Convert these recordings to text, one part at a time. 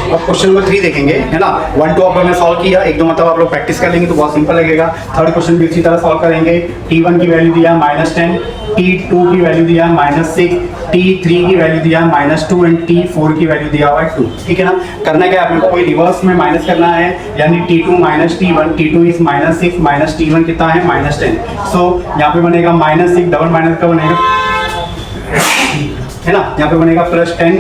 अब question number 3 देखेंगे, है ना। 1 2 आप लोगों ने सॉल्व किया, 1 2 मतलब आप लोग प्रैक्टिस कर लेंगे तो बहुत सिंपल लगेगा। थर्ड क्वेश्चन भी इसी तरह सॉल्व करेंगे। T1 की वैल्यू दिया -10, T2 की वैल्यू दिया -6, T3 की वैल्यू दिया -2 एंड T4 की वैल्यू दिया हुआ है 2, ठीक है ना। करना क्या है आप लोगों को, कोई रिवर्स में माइनस करना है, यानी T2 - T1, T2 is -6 minus T1 कितना है -10। सो यहाँ पे बनेगा -6 डबल माइनस का बनेगा, है ना। यहाँ पे बनेगा +10,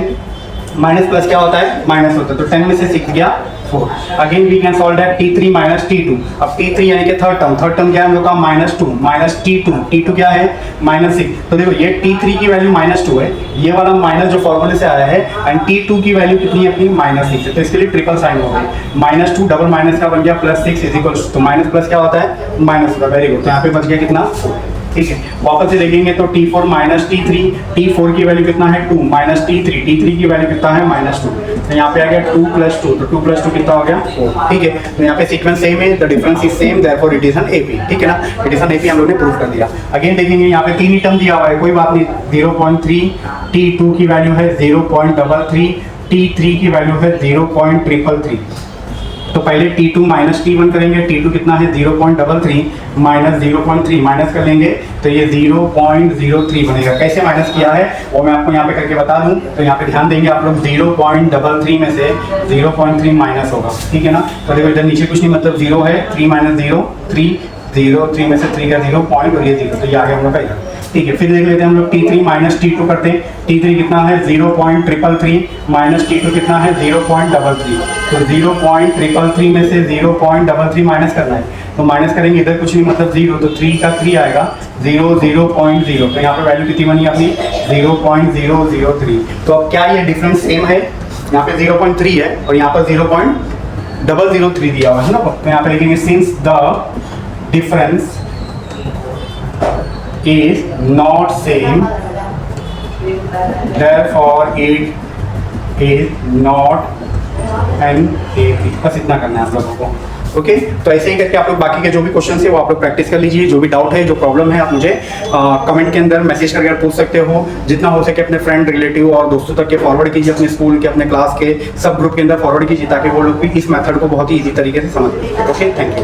माइनस प्लस क्या होता है, माइनस होता है, तो 10 में से 6 गया 4। Again we can solve that T3 - T2। अब T3 यानी कि थर्ड टर्म क्या है हम लोग का, -2 माइनस T2 क्या है -6। तो देखो ये T3 की वैल्यू -2 है, ये वाला माइनस जो फॉर्मूले से आया है, एंड T2 की वैल्यू कितनी है अपनी -6 है, तो इसके लिए ट्रिपल साइन हो गई। -2 डबल माइनस का बन गया +6 इज इक्वल, तो माइनस प्लस क्या होता है, माइनस होता है। वेरी गुड, तो यहाँ पे बच गया कितना, 4, ठीक है। वापस से देखेंगे तो T4 - T3, T4 की वैल्यू कितना है 2 माइनस T3 की वैल्यू कितना है -2, तो यहाँ पे आ गया 2 + 2, तो 2 + 2 कितना हो गया 4, ठीक है। तो यहाँ पे सीक्वेंस सेम है, the difference is same, therefore it is an AP, ठीक है ना। इट इज एन एपी हम लोग ने प्रूव कर दिया। अगेन देखेंगे यहाँ पे 3 ही टर्म दिया हुआ है, कोई बात नहीं, 0.3, T2 की वैल्यू है 0.33, T3 की वैल्यू है 0.333। तो पहले T2 - T1 करेंगे, T2 कितना है 0.33 माइनस 0.3 माइनस कर लेंगे तो ये 0.03 बनेगा। कैसे माइनस किया है वो मैं आपको यहाँ पे करके बता दूं, तो यहाँ पे ध्यान देंगे आप लोग, 0.33 में से 0.3 माइनस होगा, ठीक है ना। तो देखो इधर नीचे कुछ नहीं, मतलब 0 है, 3 - 0 3, 3 में से 3 का 0 पॉइंट और ये 0, तो ये आ गया हम लोग का इधर, ठीक है। फिर देख लेते हैं हम लोग T3 - T2 करते हैं। T3 कितना है 0.333 माइनस T2 कितना है 0.33, तो 0.333 में से 0.33 माइनस करना है, तो माइनस करेंगे इधर कुछ नहीं, मतलब 0, तो 3 का 3 आएगा 0 0.0, तो यहाँ पे वैल्यू कितनी बनी अपनी 0.003। तो अब क्या ये डिफरेंस सेम है, यहाँ पे 0.3 है और यहाँ पर 0.003 दिया हुआ है ना, तो यहाँ पे लिखेंगे since the difference is not same, therefore it is not an AP। बस इतना करना है आप लोगों को, ओके। तो ऐसे ही करके आप लोग बाकी के जो भी क्वेश्चन है वो आप लोग प्रैक्टिस कर लीजिए। जो भी डाउट है, जो प्रॉब्लम है, आप मुझे कमेंट के अंदर मैसेज करके पूछ सकते हो। जितना हो सके अपने फ्रेंड, रिलेटिव और दोस्तों तक के फॉरवर्ड कीजिए, अपने स्कूल के, अपने क्लास के सब ग्रुप के अंदर फॉरवर्ड कीजिए, ताकि वो लोग भी इस मेथड को बहुत ही ईजी तरीके से समझ सकें। Okay, thank you.